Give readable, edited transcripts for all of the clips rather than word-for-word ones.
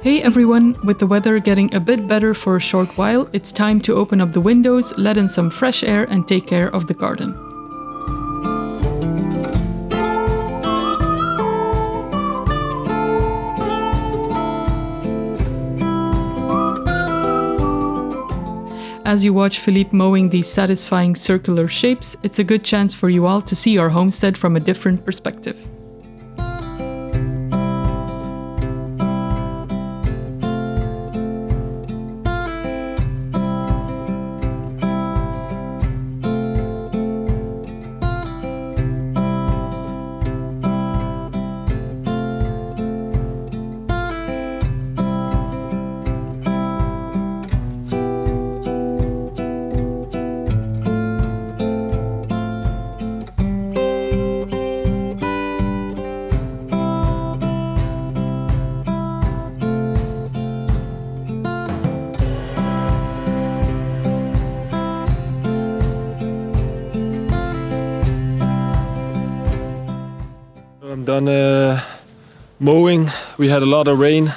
Hey everyone, with the weather getting a bit better for a short while, it's time to open up the windows, let in some fresh air and take care of the garden. As you watch Philippe mowing these satisfying circular shapes, it's a good chance for you all to see our homestead from a different perspective. I'm done mowing. We had a lot of rain,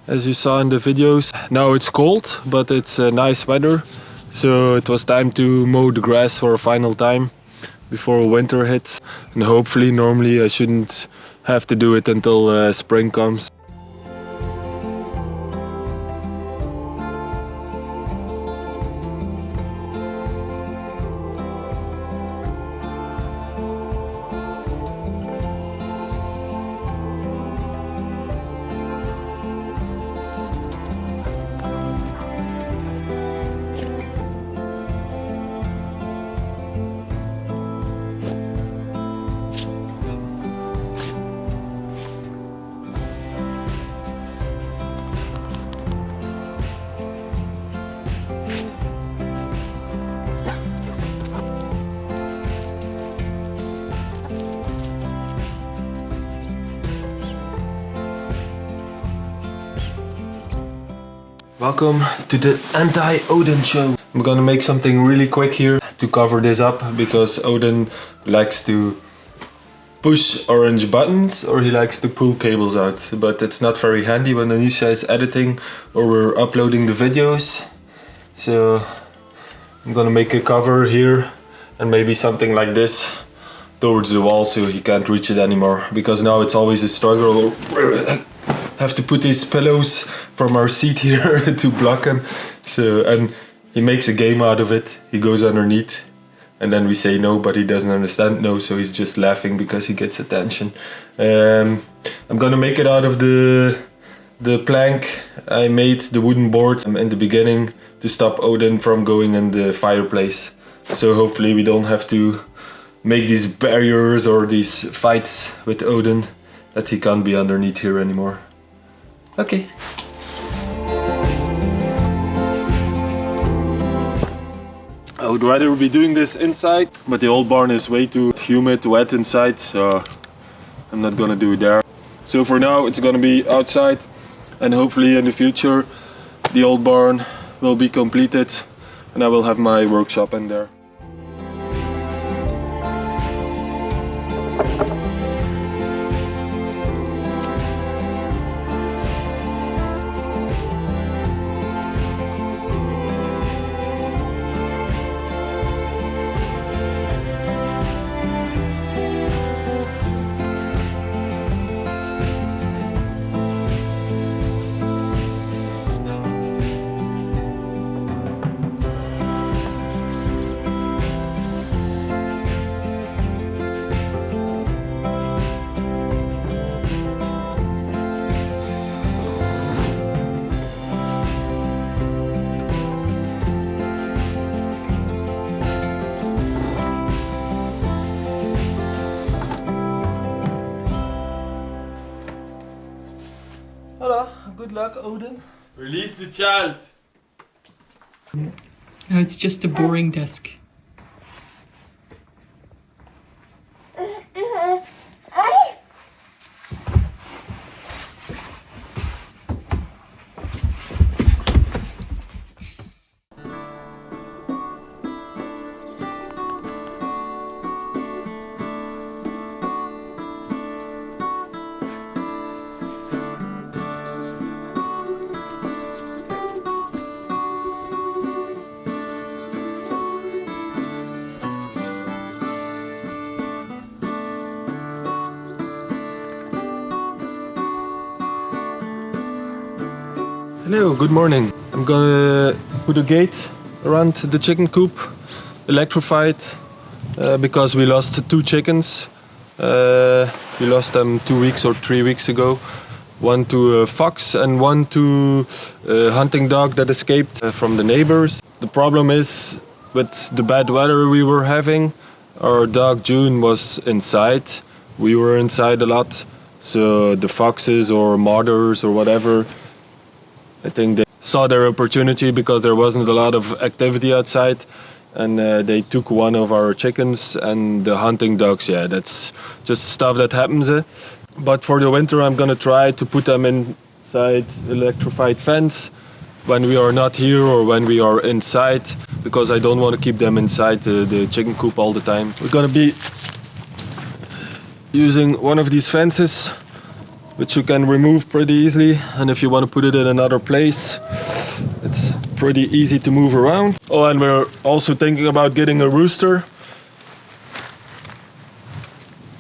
as you saw in the videos. Now it's cold, but it's nice weather. So it was time to mow the grass for a final time before winter hits. And hopefully, normally I shouldn't have to do it until spring comes. Welcome to the anti-Odin show. I'm gonna make something really quick here to cover this up because Odin likes to push orange buttons or he likes to pull cables out, but it's not very handy when Anisha is editing or we're uploading the videos. So I'm gonna make a cover here and maybe something like this towards the wall so he can't reach it anymore, because now it's always a struggle. Have to put these pillows from our seat here to block him. So, and he makes a game out of it. He goes underneath and then we say no, but he doesn't understand no, so he's just laughing because he gets attention. I'm gonna make it out of the plank I made, the wooden board in the beginning to stop Odin from going in the fireplace. So hopefully we don't have to make these barriers or these fights with Odin, that he can't be underneath here anymore. Okay. I would rather be doing this inside, but the old barn is way too humid, wet inside, so I'm not gonna do it there. So for now it's gonna be outside, and hopefully in the future the old barn will be completed and I will have my workshop in there. Hola, good luck, Odin. Release the child! No, it's just a boring desk. Hello, good morning. I'm gonna put a gate around the chicken coop, electrified, because we lost 2 chickens. We lost them 2 weeks or 3 weeks ago. One to a fox and one to a hunting dog that escaped from the neighbors. The problem is, with the bad weather we were having, our dog June was inside. We were inside a lot, so the foxes or mothers or whatever, I think they saw their opportunity because there wasn't a lot of activity outside, and they took one of our chickens. And the hunting dogs, yeah, that's just stuff that happens. But for the winter I'm gonna try to put them inside electrified fence when we are not here or when we are inside, because I don't want to keep them inside the chicken coop all the time. We're gonna be using one of these fences, which you can remove pretty easily, and if you want to put it in another place, it's pretty easy to move around. Oh, and we're also thinking about getting a rooster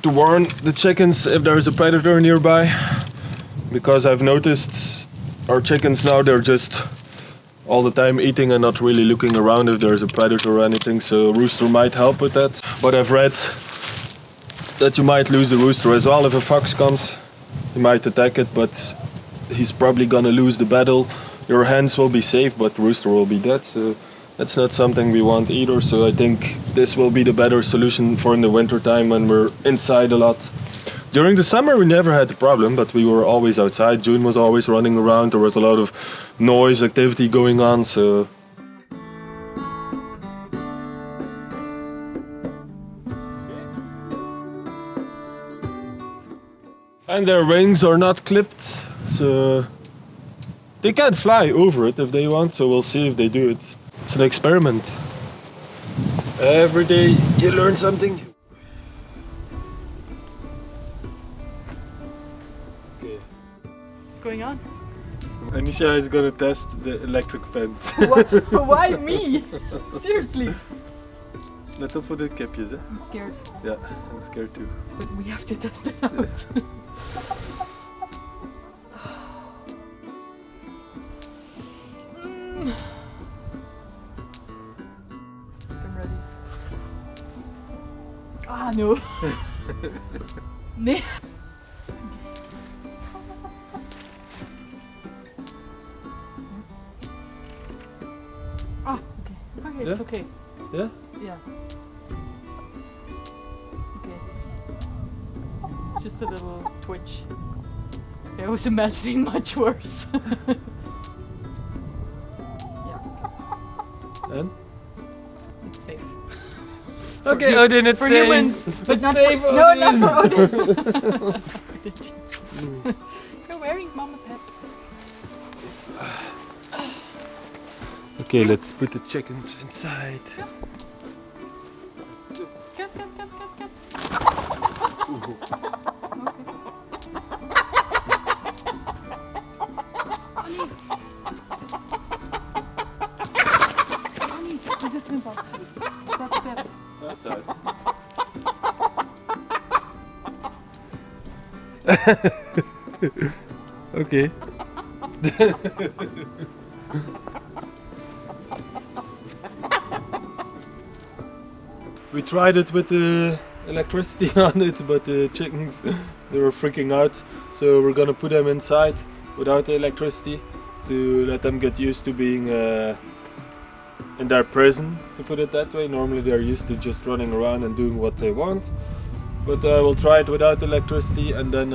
to warn the chickens if there's a predator nearby, because I've noticed our chickens now, they're just all the time eating and not really looking around if there's a predator or anything, so a rooster might help with that. But I've read that you might lose the rooster as well if a fox comes. He might attack it, but he's probably gonna lose the battle. Your hens will be safe, but the rooster will be dead, so that's not something we want either. So I think this will be the better solution for in the winter time when we're inside a lot. During the summer we never had the problem, but we were always outside. June was always running around, there was a lot of noise, activity going on, so... And their wings are not clipped, so they can fly over it if they want, so we'll see if they do it. It's an experiment. Every day you learn something new. Okay. What's going on? Anisha is gonna test the electric fence. Why me? Seriously. Let op voor de kipjes, hè? I'm scared. Yeah, I'm scared too. But we have to test it out. I'm ready. Ah, no. Nee. Ah, okay. Okay, it's okay. Yeah? Yeah. Okay, it's just a little twitch. I was imagining much worse. Yeah, And? it's safe. Okay, Odin, it's For safe. humans, but not safe, for no, not Odin. for Odin. You're wearing Mama's hat. Okay, let's put the chickens inside. Come, come, come, come, come. Annie, we zitten in vast. That's it. Outside. Okay. We tried it with the electricity on it, but the chickens, they were freaking out. So we're gonna put them inside without the electricity to let them get used to being in their prison, to put it that way. Normally they're used to just running around and doing what they want. But we'll try it without electricity, and then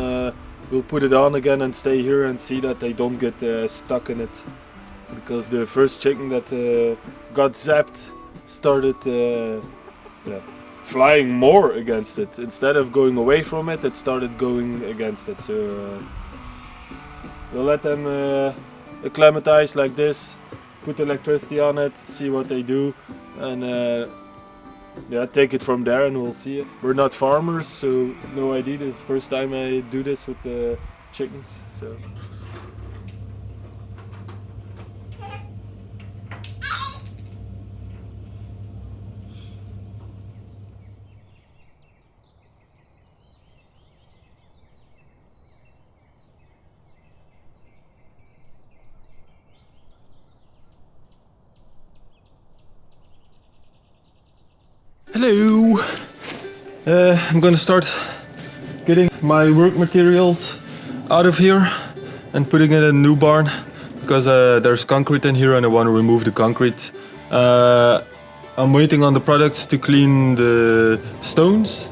we'll put it on again and stay here and see that they don't get stuck in it. Because the first chicken that got zapped started flying more against it. Instead of going away from it, it started going against it. So we'll let them acclimatize like this, put electricity on it, see what they do, and take it from there, and we'll see. We're not farmers, so no idea. This is the first time I do this with the chickens. So. Hello! I'm gonna start getting my work materials out of here and putting it in a new barn because there's concrete in here and I want to remove the concrete. I'm waiting on the products to clean the stones.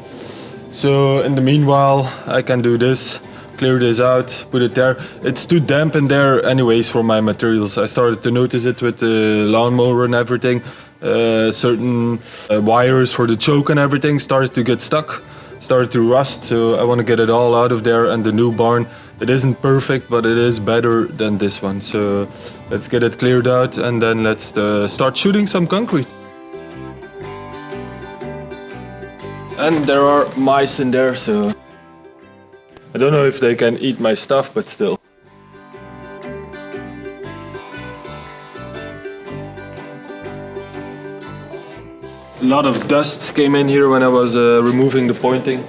So in the meanwhile I can do this, clear this out, put it there. It's too damp in there anyways for my materials. I started to notice it with the lawnmower and everything. Certain wires for the choke and everything started to get stuck, started to rust, so I want to get it all out of there. And the new barn, it isn't perfect, but it is better than this one. So let's get it cleared out and then let's start shooting some concrete. And there are mice in there, so I don't know if they can eat my stuff, but still. A lot of dust came in here when I was removing the pointing,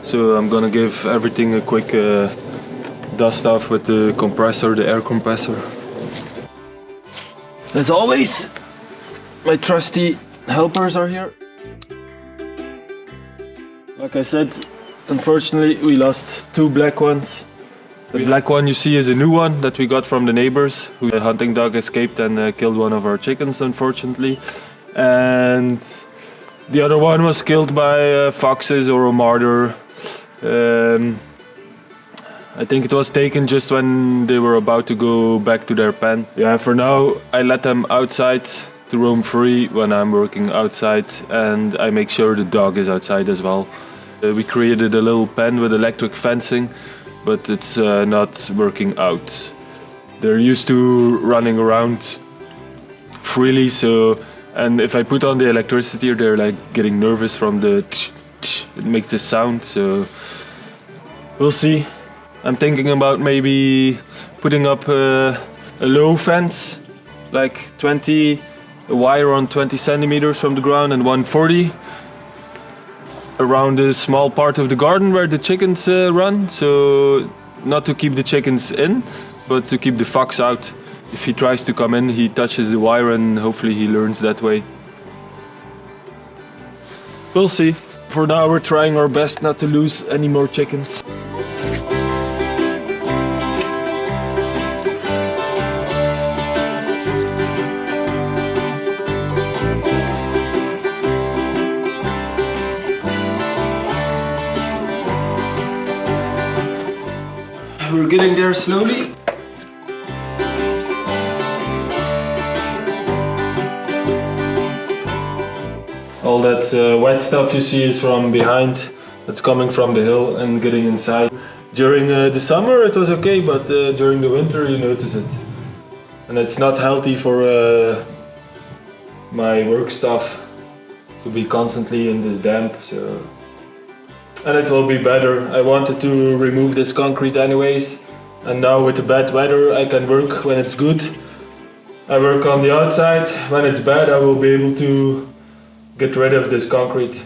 so I'm gonna give everything a quick dust off with the compressor, the air compressor. As always, my trusty helpers are here. Like I said, unfortunately we lost 2 black ones. The black one you see is a new one that we got from the neighbors. The hunting dog escaped and killed one of our chickens, unfortunately. And the other one was killed by foxes or a martyr. I think it was taken just when they were about to go back to their pen. Yeah, for now I let them outside to roam free when I'm working outside, and I make sure the dog is outside as well. We created a little pen with electric fencing, but it's not working out. They're used to running around freely, so. And if I put on the electricity, they're like getting nervous from the tch, tch. It makes this sound, so we'll see. I'm thinking about maybe putting up a low fence, like a wire on 20 centimeters from the ground and 140 around a small part of the garden where the chickens run. So not to keep the chickens in, but to keep the fox out. If he tries to come in, he touches the wire and hopefully he learns that way. We'll see. For now we're trying our best not to lose any more chickens. We're getting there slowly. All that wet stuff you see is from behind. It's coming from the hill and getting inside. During the summer it was okay, but during the winter you notice it. And it's not healthy for my work stuff to be constantly in this damp. So. And it will be better. I wanted to remove this concrete anyways. And now with the bad weather I can work when it's good. I work on the outside. When it's bad I will be able to get rid of this concrete.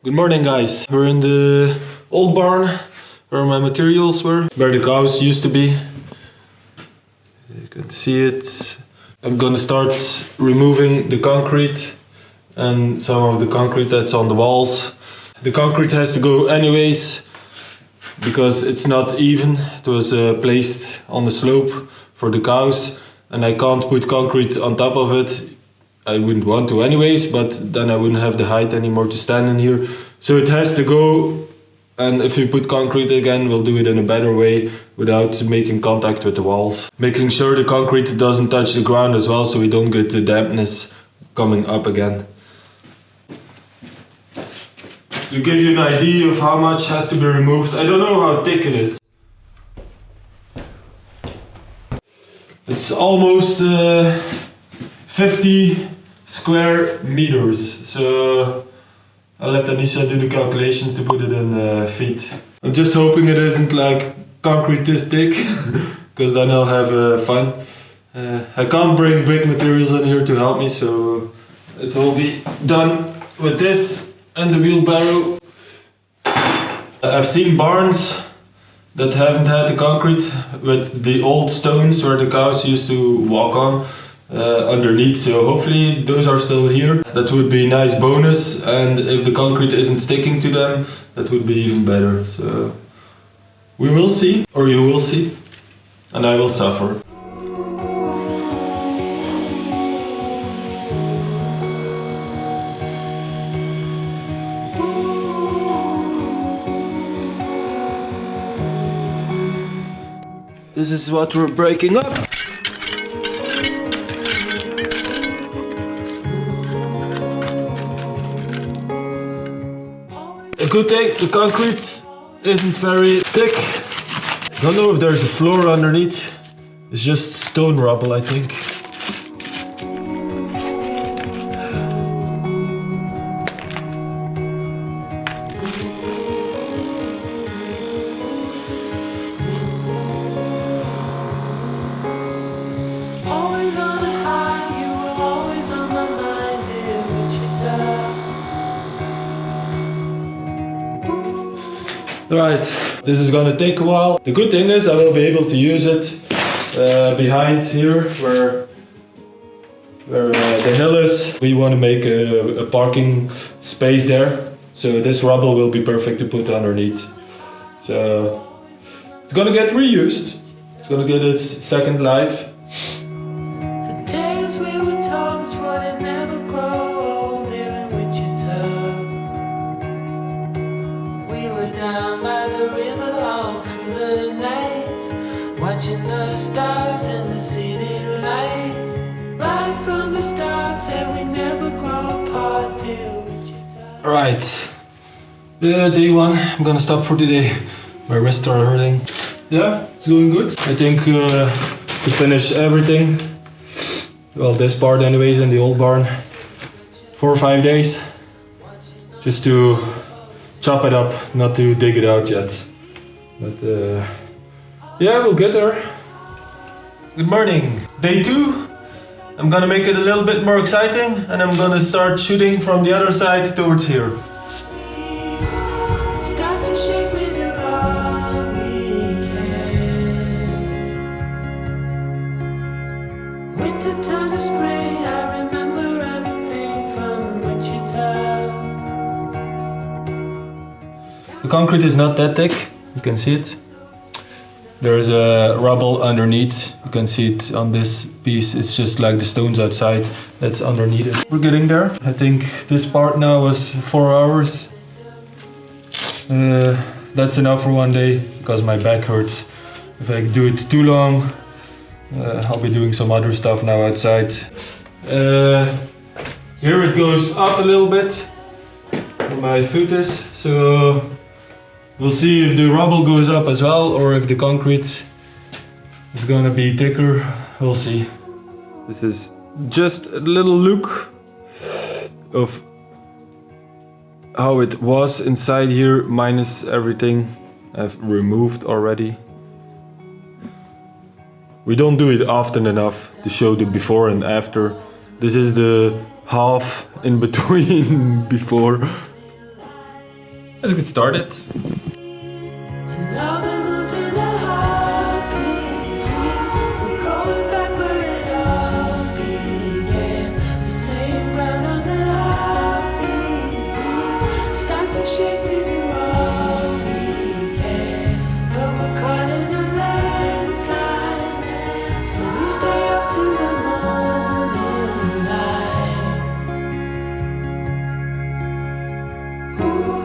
Good morning guys. We're in the old barn where my materials were, where the cows used to be. You can see it. I'm gonna start removing the concrete and some of the concrete that's on the walls. The concrete has to go anyways because it's not even. It was placed on the slope for the cows and I can't put concrete on top of it. I wouldn't want to anyways, but then I wouldn't have the height anymore to stand in here. So it has to go. And if we put concrete again, we'll do it in a better way without making contact with the walls. Making sure the concrete doesn't touch the ground as well, so we don't get the dampness coming up again. To give you an idea of how much has to be removed, I don't know how thick it is. It's almost 50 square meters. So I'll let Anisha do the calculation to put it in feet. I'm just hoping it isn't like concrete this thick, because then I'll have fun. I can't bring big materials in here to help me, so it will be done with this and the wheelbarrow. I've seen barns that haven't had the concrete with the old stones where the cows used to walk on underneath, so hopefully those are still here. That would be a nice bonus, and if the concrete isn't sticking to them, that would be even better. So we will see, or you will see, and I will suffer. This is what we're breaking up. A good thing, the concrete isn't very thick. Don't know if there's a floor underneath. It's just stone rubble, I think. Right, this is gonna take a while. The good thing is I will be able to use it behind here where the hill is. We want to make a parking space there, so this rubble will be perfect to put underneath. So it's gonna get reused. It's gonna get its second life. Watching the stars and the city lights. Right from the start, said we never grow apart till Wichita. Right, day one. I'm gonna stop for today. My wrists are hurting. Yeah, it's doing good. I think to finish everything, well, this part anyways in the old barn, 4 or 5 days. Just to chop it up, not to dig it out yet. But yeah, we'll get there. Good morning. Day 2. I'm gonna make it a little bit more exciting, and I'm gonna start shooting from the other side towards here. Starts to shake with you all weekend. Winter turned to spring, I remember everything from Wichita. The concrete is not that thick, you can see it. There's a rubble underneath, you can see it on this piece, it's just like the stones outside that's underneath it. We're getting there. I think this part now was 4 hours. That's enough for one day, because my back hurts. If I do it too long, I'll be doing some other stuff now outside. Here it goes up a little bit, where my foot is, so we'll see if the rubble goes up as well, or if the concrete is gonna be thicker. We'll see. This is just a little look of how it was inside here, minus everything I've removed already. We don't do it often enough to show the before and after. This is the half in between before. Let's get started. Now the mood's in a heartbeat. We're going back where it all began. The same ground under our feet. Starts to shake with you all weekend. But we're caught in a landslide, so we stay up to the morning light. Ooh.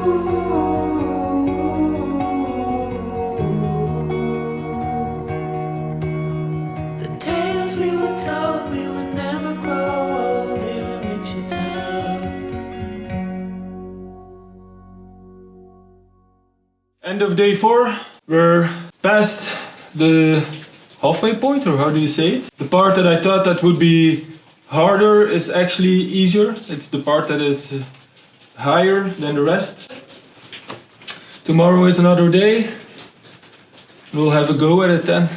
End of day 4. We're past the halfway point, or how do you say it? The part that I thought that would be harder is actually easier. It's the part that is higher than the rest. Tomorrow is another day. we'll have a go at it then.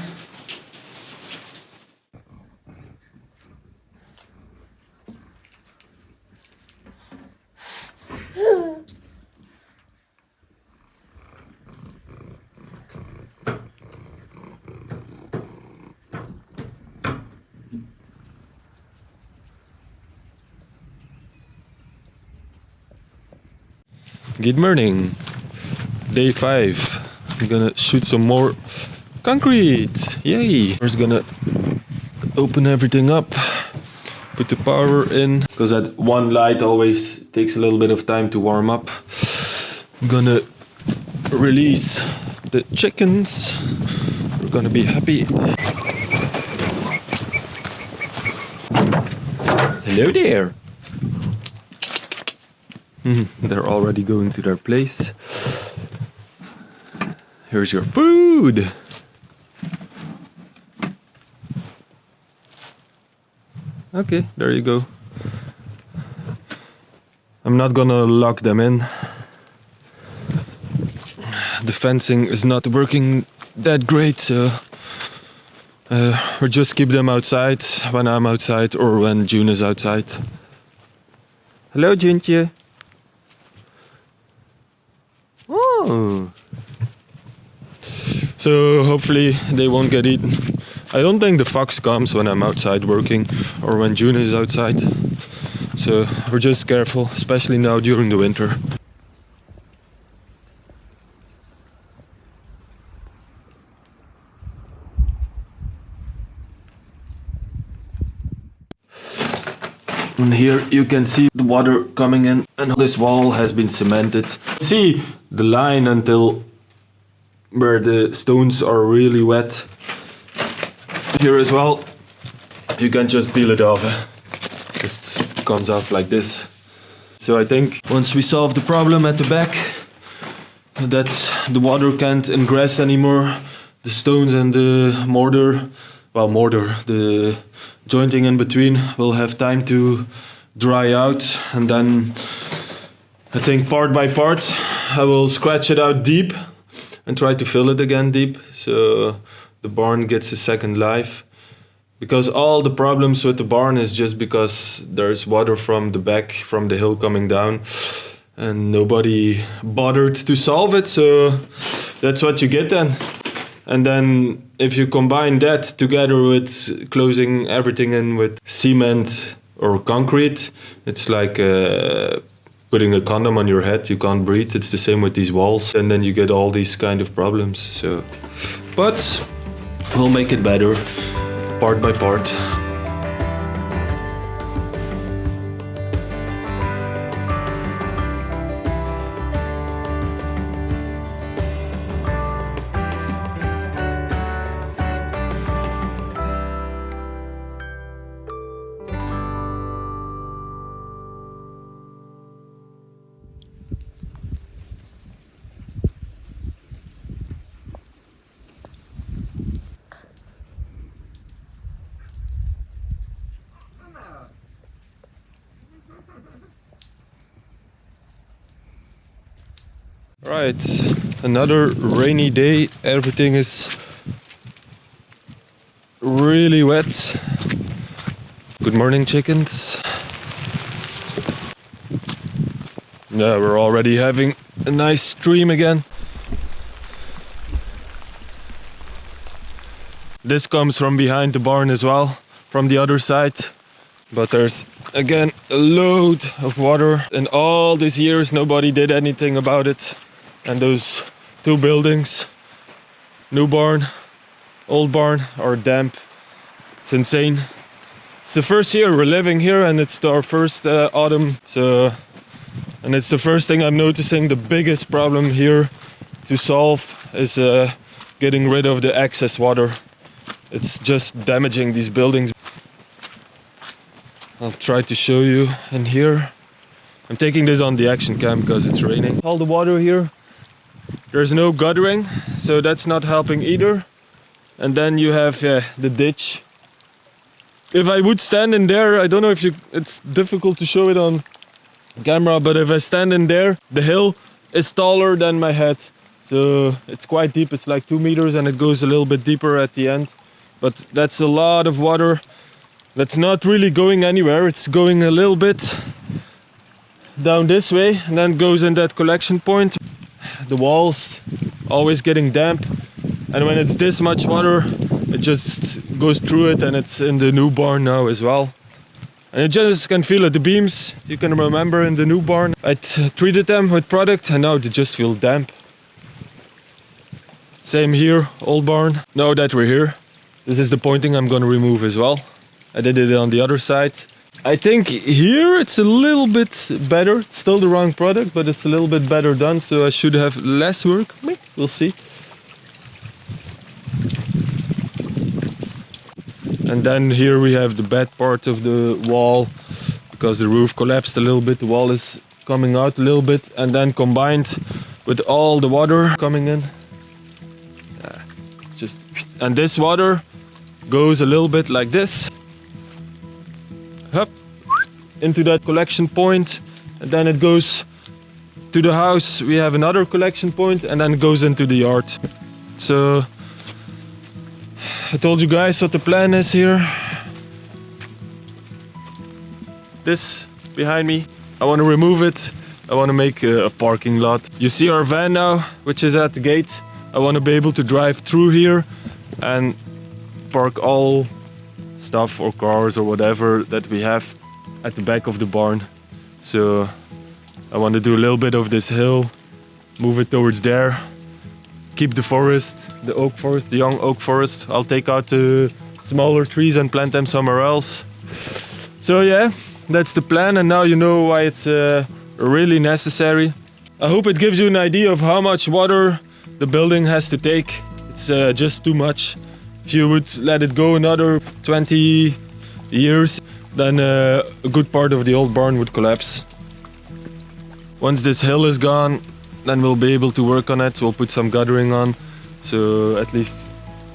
Good morning. Day 5. I'm gonna shoot some more concrete. Yay! We're just gonna open everything up, put the power in, because that one light always takes a little bit of time to warm up. I'm gonna release the chickens. We're gonna be happy. Hello there. They're already going to their place. Here's your food. Okay, there you go. I'm not gonna lock them in. The fencing is not working that great, so we'll just keep them outside when I'm outside or when June is outside. Hello, Juntje. Oh. So hopefully they won't get eaten. I don't think the fox comes when I'm outside working or when June is outside. So we're just careful, especially now during the winter. And here you can see the water coming in, and this wall has been cemented. See the line until where the stones are really wet. Here as well, you can just peel it off. Just comes off like this. So I think once we solve the problem at the back, that the water can't ingress anymore, the stones and the mortar, the jointing in between will have time to dry out, and then I think part by part I will scratch it out deep and try to fill it again deep so the barn gets a second life. Because all the problems with the barn is just because there's water from the back, from the hill coming down, and nobody bothered to solve it, so that's what you get then. And then if you combine that together with closing everything in with cement or concrete, it's like putting a condom on your head. You can't breathe. It's the same with these walls. And then you get all these kind of problems. So, but we'll make it better, part by part. Right, another rainy day. Everything is really wet. Good morning, chickens. Yeah, we're already having a nice stream again. This comes from behind the barn as well, from the other side. But there's again a load of water. In all these years, nobody did anything about it. And those two buildings, new barn, old barn, are damp. It's insane. It's the first year we're living here, and it's our first autumn. And it's the first thing I'm noticing. The biggest problem here to solve is getting rid of the excess water. It's just damaging these buildings. I'll try to show you in here. I'm taking this on the action cam because it's raining. All the water here. There's no guttering, so that's not helping either. And then you have the ditch. If I would stand in there, I don't know if it's difficult to show it on camera, but if I stand in there, the hill is taller than my head. So it's quite deep, it's like 2 meters and it goes a little bit deeper at the end. But that's a lot of water that's not really going anywhere. It's going a little bit down this way and then goes in that collection point. The walls always getting damp, and when it's this much water it just goes through it, and it's in the new barn now as well. And you just can feel it, the beams, you can remember in the new barn I treated them with product and now they just feel damp. Same here, old barn. Now that we're here, this is the pointing I'm gonna remove as well. I did it on the other side. I think here it's a little bit better. It's still the wrong product, but it's a little bit better done, so I should have less work. We'll see. And then here we have the bad part of the wall, because the roof collapsed a little bit, the wall is coming out a little bit, and then combined with all the water coming in. And this water goes a little bit like this. Up into that collection point, and then it goes to the house. We have another collection point, and then it goes into the yard. So I told you guys what the plan is here. This behind me, I want to remove it. I want to make a parking lot. You see our van now, which is at the gate. I want to be able to drive through here and park all stuff or cars or whatever that we have at the back of the barn. So I want to do a little bit of this hill, move it towards there, keep the forest, the oak forest, the young oak forest. I'll take out the smaller trees and plant them somewhere else. So yeah, that's the plan, and now you know why it's really necessary. I hope it gives you an idea of how much water the building has to take. It's just too much. If you would let it go another 20 years, then a good part of the old barn would collapse. Once this hill is gone, then we'll be able to work on it. We'll put some guttering on, so at least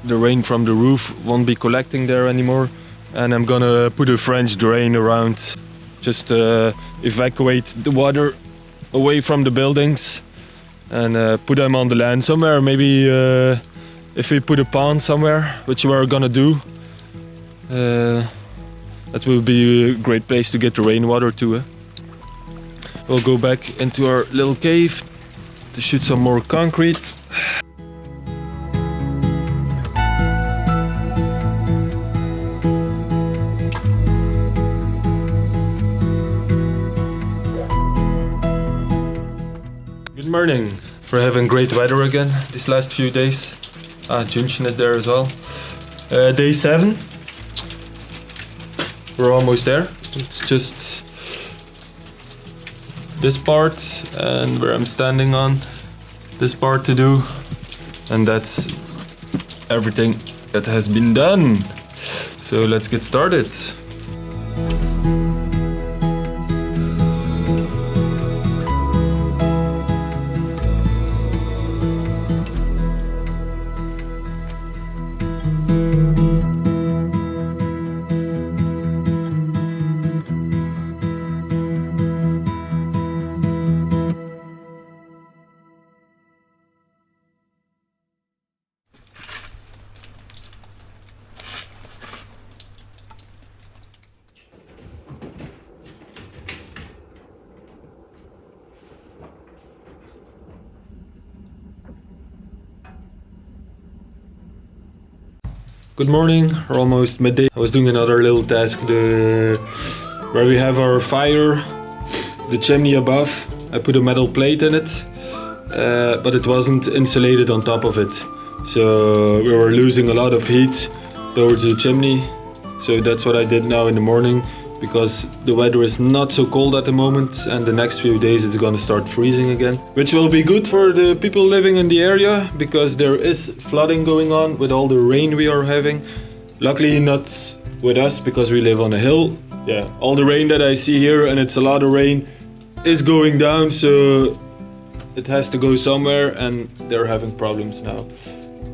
the rain from the roof won't be collecting there anymore. And I'm gonna put a French drain around, just evacuate the water away from the buildings and put them on the land somewhere. Maybe if we put a pond somewhere, which we're gonna do, that will be a great place to get the rainwater to. We'll go back into our little cave to shoot some more concrete. Good morning. We're having great weather again these last few days. Junction is there as well. Day 7. We're almost there. It's just this part and where I'm standing on, this part to do, and that's everything that has been done. So let's get started. Good morning, we're almost midday. I was doing another little task where we have our fire, the chimney above. I put a metal plate in it, but it wasn't insulated on top of it. So we were losing a lot of heat towards the chimney. So that's what I did now in the morning, because the weather is not so cold at the moment, and the next few days it's gonna start freezing again. Which will be good for the people living in the area, because there is flooding going on with all the rain we are having. Luckily not with us, because we live on a hill. Yeah, all the rain that I see here, and it's a lot of rain, is going down, so it has to go somewhere, and they're having problems now.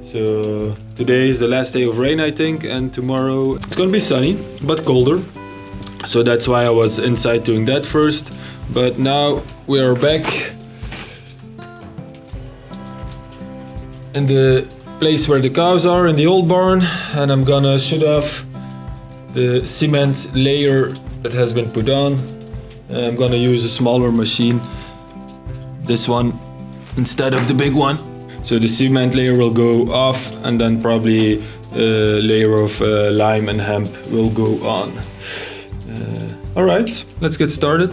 So today is the last day of rain, I think, and tomorrow it's gonna be sunny, but colder. So that's why I was inside doing that first. But now we are back. in the place where the cows are in the old barn, and I'm gonna shoot off the cement layer that has been put on. I'm gonna use a smaller machine, this one, instead of the big one. So the cement layer will go off, and then probably a layer of lime and hemp will go on. Alright, let's get started.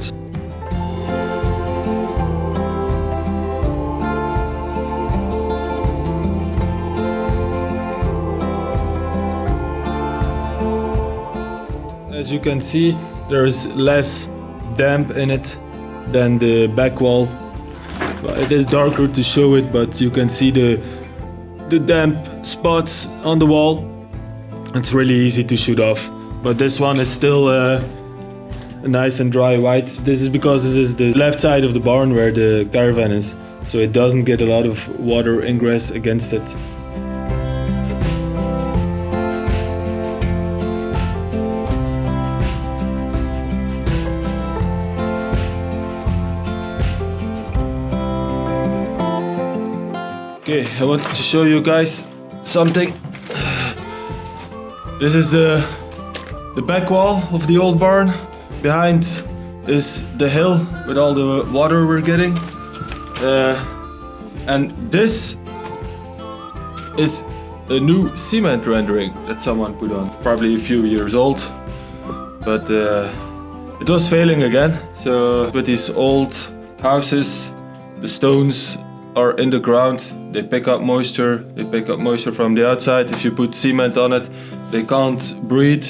As you can see, there is less damp in it than the back wall. It is darker to show it, but you can see the damp spots on the wall. It's really easy to shoot off, but this one is still a nice and dry white. This is because this is the left side of the barn where the caravan is, so it doesn't get a lot of water ingress against it. Okay, I wanted to show you guys something. This is the back wall of the old barn. Behind is the hill with all the water we're getting. And this is a new cement rendering that someone put on. Probably a few years old, but it was failing again. So with these old houses, the stones are in the ground, they pick up moisture from the outside. If you put cement on it, they can't breathe.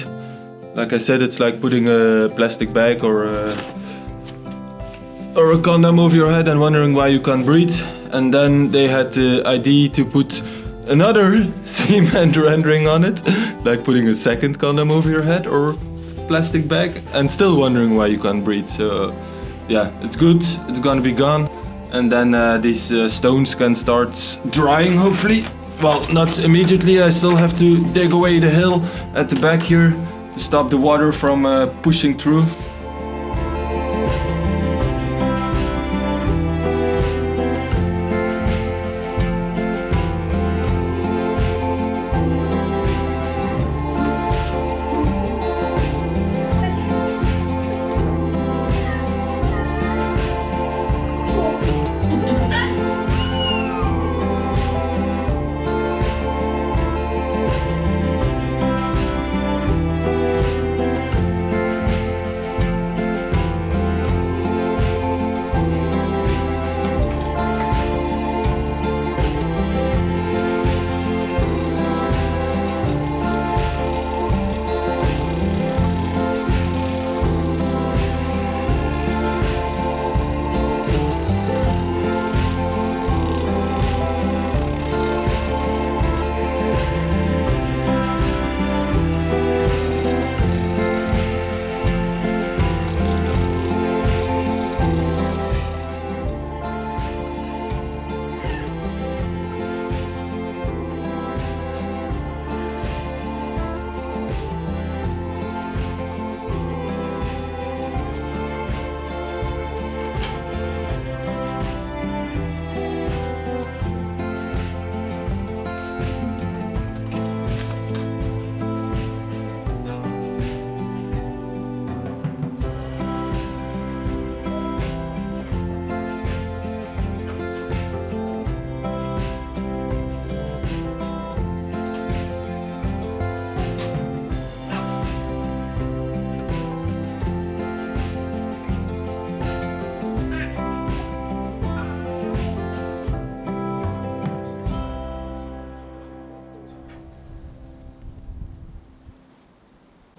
Like I said, it's like putting a plastic bag or a condom over your head and wondering why you can't breathe. And then they had the idea to put another cement rendering on it, like putting a second condom over your head or plastic bag, and still wondering why you can't breathe. So yeah, it's good, it's gonna be gone. And then these stones can start drying, hopefully. Well, not immediately, I still have to dig away the hill at the back here to stop the water from pushing through.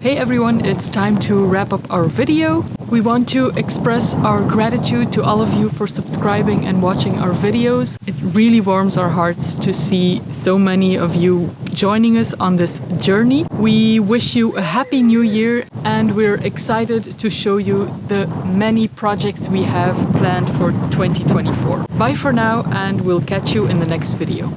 Hey everyone, it's time to wrap up our video. We want to express our gratitude to all of you for subscribing and watching our videos. It really warms our hearts to see so many of you joining us on this journey. We wish you a happy new year and we're excited to show you the many projects we have planned for 2024. Bye for now and we'll catch you in the next video.